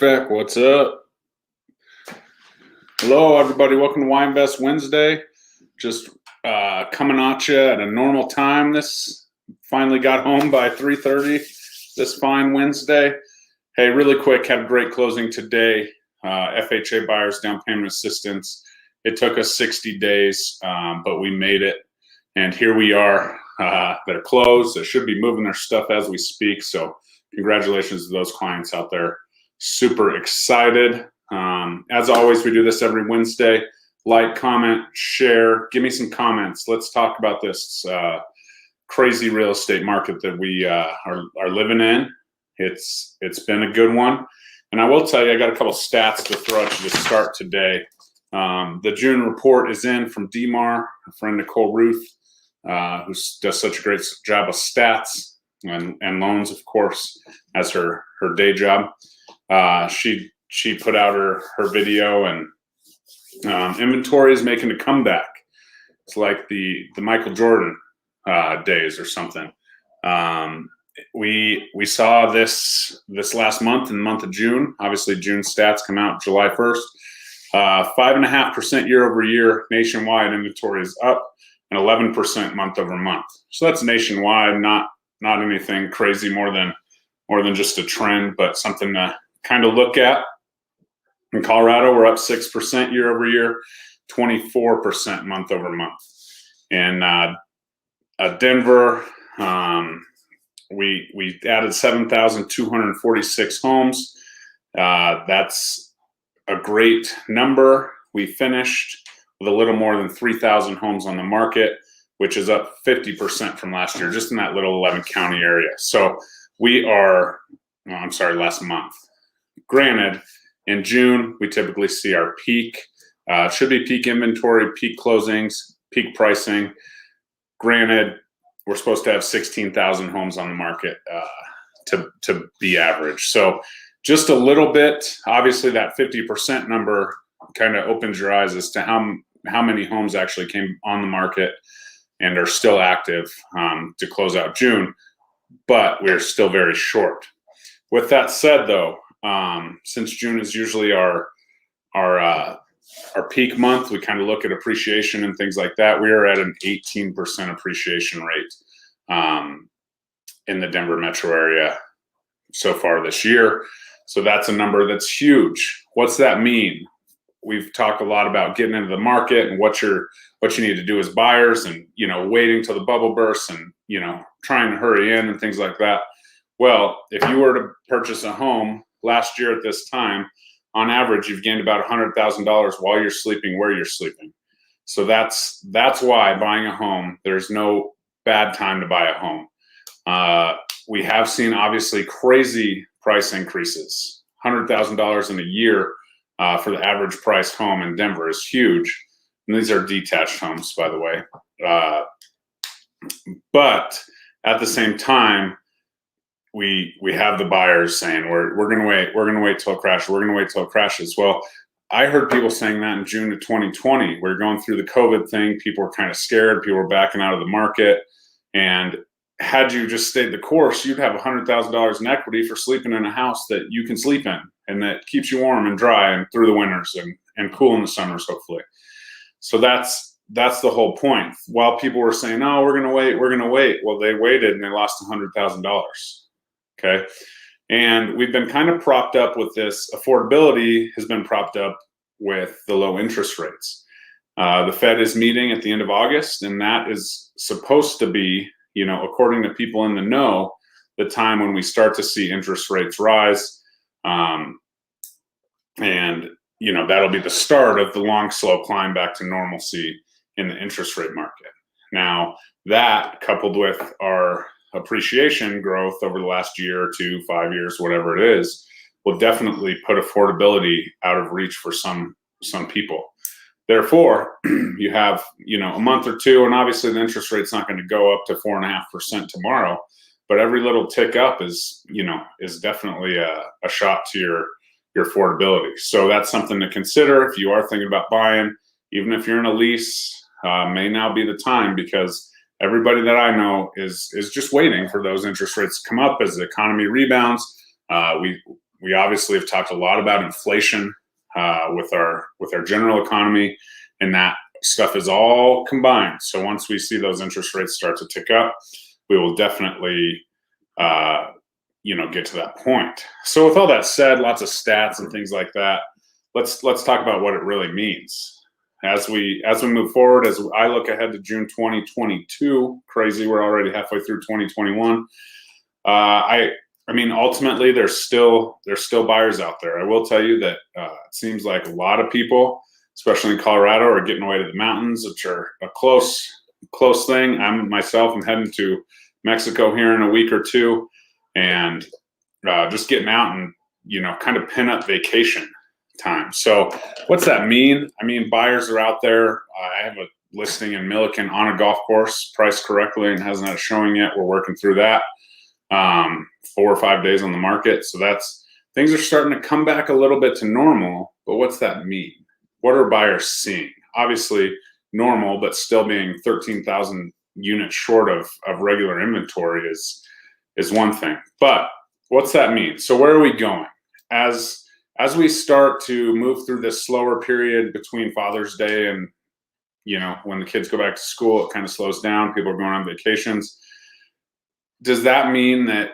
HVAC, what's up? Hello, everybody. Welcome to WINVEST Wednesday. Just coming at you at a normal time. Finally got home by 3:30 this fine Wednesday. Hey, really quick, had a great closing today. FHA buyers down payment assistance. It took us 60 days, but we made it. And here we are. They're closed. They should be moving their stuff as we speak. So congratulations to those clients out there. Super excited. As always, we do this every Wednesday. Like, comment, share. Give me some comments. Let's talk about this crazy real estate market that we are living in. It's been a good one. And I will tell you, I got a couple stats to throw at you to start today. The June report is in from DMAR, our friend Nicole Ruth, who does such a great job of stats and loans, of course, as her day job. She put out her video, and inventory is making a comeback. It's like the Michael Jordan days or something. We saw this last month, in the month of June. Obviously, June stats come out July 1st. 5.5% year over year nationwide inventory is up, and 11% month over month. So that's nationwide, not anything crazy more than just a trend, but something to kind of look at. In Colorado, we're up 6% year over year, 24% month over month. In Denver, we added 7,246 homes. That's a great number. We finished with a little more than 3,000 homes on the market, which is up 50% from last year, just in that little 11 county area. So last month. Granted, in June, we typically see our peak. Should be peak inventory, peak closings, peak pricing. Granted, we're supposed to have 16,000 homes on the market to be average. So just a little bit. Obviously, that 50% number kind of opens your eyes as to how many homes actually came on the market and are still active to close out June. But we're still very short. With that said, though, since June is usually our peak month, we kind of look at appreciation and things like that. We are at an 18% appreciation rate in the Denver metro area so far this year. So that's a number that's huge. What's that mean? We've talked a lot about getting into the market and what you need to do as buyers, and waiting till the bubble bursts, and trying to hurry in and things like that. Well, if you were to purchase a home last year at this time, on average, you've gained about $100,000 while you're sleeping where you're sleeping. So that's why buying a home, there's no bad time to buy a home. We have seen obviously crazy price increases. $100,000 in a year for the average price home in Denver is huge. And these are detached homes, by the way. But at the same time, we have the buyers saying we're going to wait till it crashes. We're going to wait till it crashes. Well, I heard people saying that in June of 2020. We're going through the COVID thing. People were kind of scared. People were backing out of the market. And had you just stayed the course, you'd have $100,000 in equity for sleeping in a house that you can sleep in and that keeps you warm and dry and through the winters and cool in the summers, hopefully. So that's the whole point. While people were saying, "Oh, we're going to wait," well, they waited and they lost $100,000. Okay. And we've been kind of propped up with this. Affordability has been propped up with the low interest rates. The Fed is meeting at the end of August, and that is supposed to be, according to people in the know, the time when we start to see interest rates rise. And, that'll be the start of the long, slow climb back to normalcy in the interest rate market. Now, that coupled with our appreciation growth over the last year or 2, 5 years, whatever it is, will definitely put affordability out of reach for some people. Therefore, you have a month or two, and obviously the interest rate's not going to go up to 4.5% tomorrow, but every little tick up is definitely a shot to your affordability. So that's something to consider if you are thinking about buying. Even if you're in a lease, may now be the time, because everybody that I know is just waiting for those interest rates to come up as the economy rebounds. We obviously have talked a lot about inflation with our general economy, and that stuff is all combined. So once we see those interest rates start to tick up, we will definitely get to that point. So with all that said, lots of stats and things like that, let's talk about what it really means. As we move forward, as I look ahead to June 2022, crazy, we're already halfway through 2021. I mean, ultimately, there's still buyers out there. I will tell you that it seems like a lot of people, especially in Colorado, are getting away to the mountains, which are a close thing. I'm heading to Mexico here in a week or two, and just getting out and kind of pin up vacation time. So what's that mean? I mean, buyers are out there. I have a listing in Milliken on a golf course, priced correctly, and hasn't had a showing yet. We're working through that. 4 or 5 days on the market. So things are starting to come back a little bit to normal. But what's that mean? What are buyers seeing? Obviously normal, but still being 13,000 units short of regular inventory is one thing. But what's that mean? So where are we going? As we start to move through this slower period between Father's Day and, when the kids go back to school, it kind of slows down. People are going on vacations. Does that mean that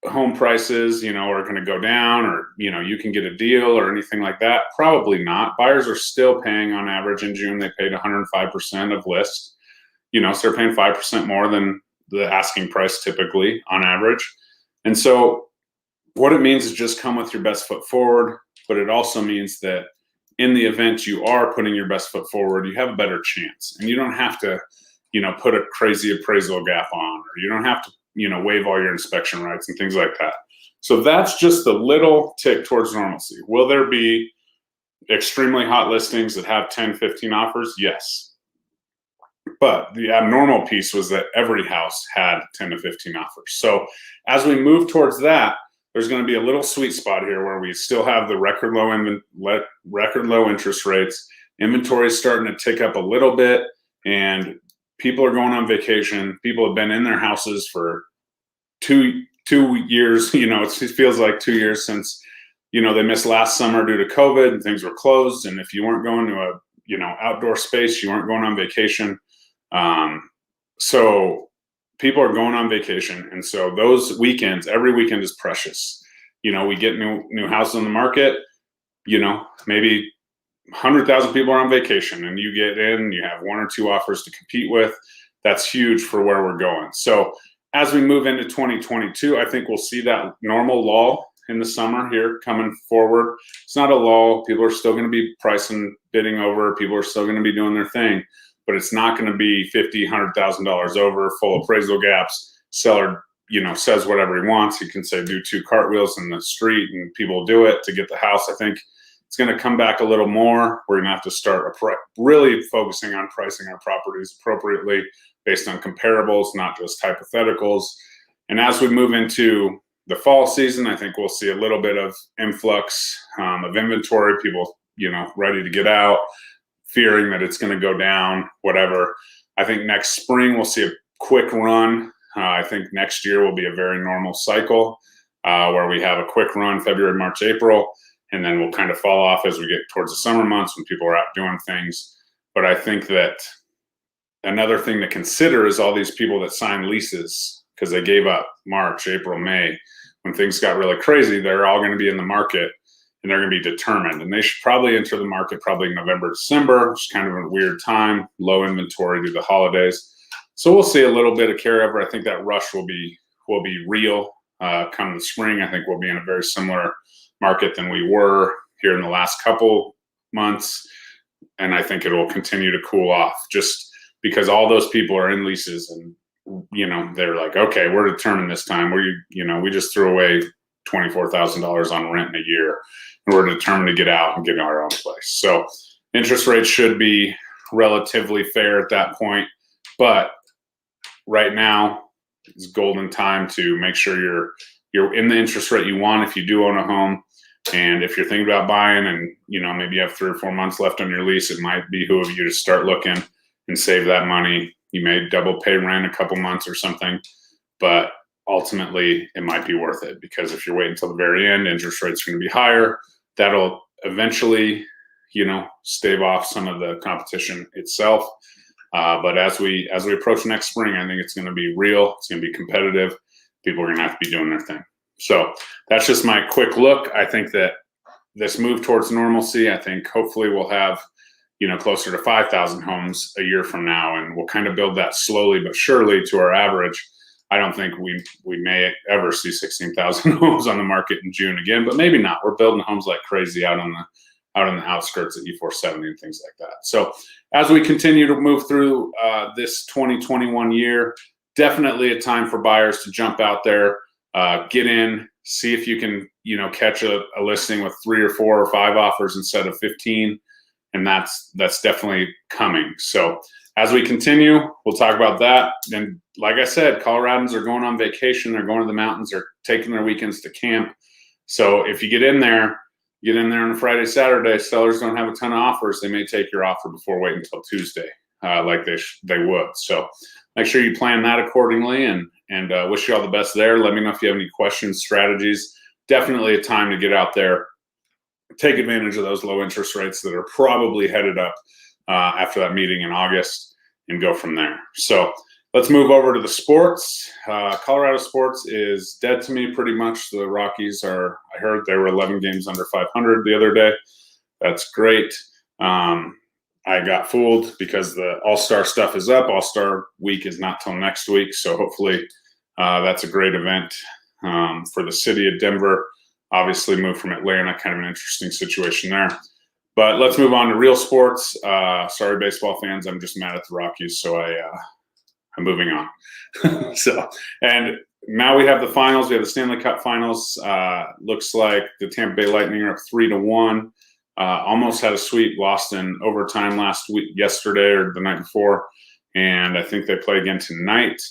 home prices, are going to go down, or, you can get a deal or anything like that? Probably not. Buyers are still paying, on average in June, they paid 105% of list, so they're paying 5% more than the asking price typically on average. And so what it means is just come with your best foot forward, but it also means that in the event you are putting your best foot forward, you have a better chance, and you don't have to, put a crazy appraisal gap on, or you don't have to, waive all your inspection rights and things like that. So that's just a little tick towards normalcy. Will there be extremely hot listings that have 10, 15 offers? Yes. But the abnormal piece was that every house had 10 to 15 offers. So as we move towards that, there's going to be a little sweet spot here where we still have the record low interest rates. Inventory is starting to tick up a little bit, and people are going on vacation. People have been in their houses for two years. It feels like 2 years since, they missed last summer due to COVID and things were closed. And if you weren't going to a, outdoor space, you weren't going on vacation. So people are going on vacation. And so those weekends, every weekend is precious. We get new houses on the market, maybe 100,000 people are on vacation, and you get in, you have 1 or 2 offers to compete with. That's huge for where we're going. So as we move into 2022, I think we'll see that normal lull in the summer here coming forward. It's not a lull. People are still going to be pricing, bidding over. People are still going to be doing their thing, but it's not going to be $50,000, $100,000 over, full appraisal gaps. Seller, says whatever he wants. He can say do 2 cartwheels in the street and people do it to get the house. I think it's going to come back a little more. We're going to have to start really focusing on pricing our properties appropriately based on comparables, not just hypotheticals. And as we move into the fall season, I think we'll see a little bit of influx of inventory, people, ready to get out, fearing that it's going to go down, whatever. I think next spring we'll see a quick run. I think next year will be a very normal cycle where we have a quick run February, March, April. And then we'll kind of fall off as we get towards the summer months when people are out doing things. But I think that another thing to consider is all these people that signed leases because they gave up March, April, May. When things got really crazy, they're all going to be in the market and they're going to be determined. And they should probably enter the market probably in November, December, which is kind of a weird time, low inventory due to the holidays. So we'll see a little bit of carryover. I think that rush will be real come the spring. I think we'll be in a very similar market than we were here in the last couple months, and I think it will continue to cool off just because all those people are in leases and they're like, okay, we're determined this time. We just threw away $24,000 on rent in a year, and we're determined to get out and get our own place. So interest rates should be relatively fair at that point, but right now is golden time to make sure you're in the interest rate you want if you do own a home. And if you're thinking about buying and, maybe you have 3 or 4 months left on your lease, it might behoove you to start looking and save that money. You may double pay rent a couple months or something, but ultimately it might be worth it, because if you're waiting until the very end, interest rates are going to be higher. That'll eventually, stave off some of the competition itself. But as we approach next spring, I think it's going to be real. It's going to be competitive. People are going to have to be doing their thing. So that's just my quick look. I think that this move towards normalcy, I think hopefully we'll have, closer to 5,000 homes a year from now, and we'll kind of build that slowly but surely to our average. I don't think we may ever see 16,000 homes on the market in June again, but maybe not. We're building homes like crazy out on the outskirts of E470 and things like that. So as we continue to move through this 2021 year, definitely a time for buyers to jump out there, get in, see if you can, catch a listing with 3 or 4 or 5 offers instead of 15. And that's definitely coming. So as we continue, we'll talk about that. And like I said, Coloradans are going on vacation. They're going to the mountains. They're taking their weekends to camp. So if you get in there on a Friday, Saturday, sellers don't have a ton of offers. They may take your offer before waiting until Tuesday, like they would. So make sure you plan that accordingly, and wish you all the best there. Let me know if you have any questions, strategies. Definitely a time to get out there, take advantage of those low interest rates that are probably headed up after that meeting in August, and go from there. So let's move over to the sports. Colorado sports is dead to me pretty much. The Rockies I heard they were 11 games under 500 the other day. That's great. I got fooled because the All-Star stuff is up. All-Star week is not till next week. So hopefully that's a great event for the city of Denver. Obviously moved from Atlanta, kind of an interesting situation there. But let's move on to real sports. Sorry, baseball fans, I'm just mad at the Rockies, so I'm moving on. And now we have the finals. We have the Stanley Cup finals. Looks like the Tampa Bay Lightning are up 3-1. Almost had a sweep, lost in overtime yesterday or the night before. And I think they play again tonight.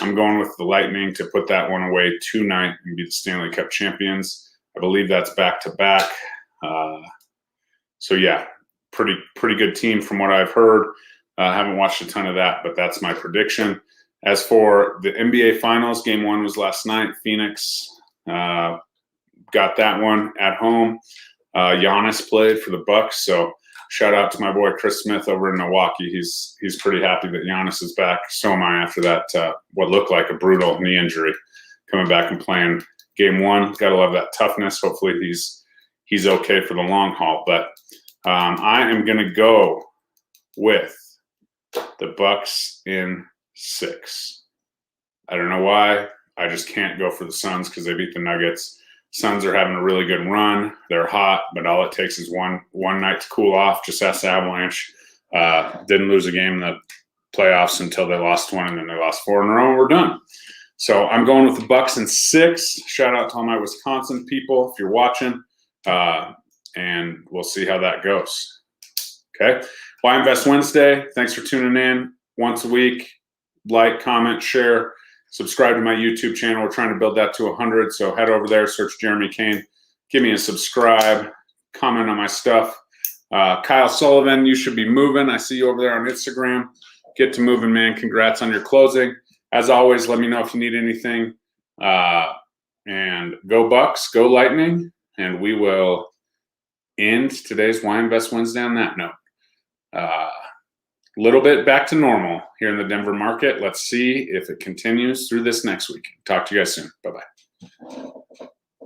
I'm going with the Lightning to put that one away tonight and be the Stanley Cup champions. I believe that's back-to-back. So yeah, pretty good team from what I've heard. Haven't watched a ton of that, but that's my prediction. As for the NBA Finals, Game 1 was last night. Phoenix got that one at home. Giannis played for the Bucks, so shout out to my boy Chris Smith over in Milwaukee. He's pretty happy that Giannis is back. So am I after that what looked like a brutal knee injury, coming back and playing Game 1. Got to love that toughness. Hopefully he's okay for the long haul. But I am going to go with the Bucks in 6. I don't know why. I just can't go for the Suns because they beat the Nuggets. Suns are having a really good run. They're hot, but all it takes is one night to cool off. Just ask the Avalanche. Didn't lose a game in the playoffs until they lost one, and then they lost 4 in a row, and we're done. So I'm going with the Bucks in 6. Shout out to all my Wisconsin people if you're watching, and we'll see how that goes. Okay. Why Invest Wednesday. Thanks for tuning in once a week. Like, comment, share, subscribe to my YouTube channel. We're trying to build that to 100. So head over there, search Jeremy Kane, give me a subscribe, comment on my stuff. Kyle Sullivan, you should be moving. I see you over there on Instagram. Get to moving, man. Congrats on your closing. As always, let me know if you need anything. And go Bucks, go Lightning. And we will end today's Why Invest Wednesday on that note. Little bit back to normal here in the Denver market. Let's see if it continues through this next week. Talk to you guys soon. Bye-bye.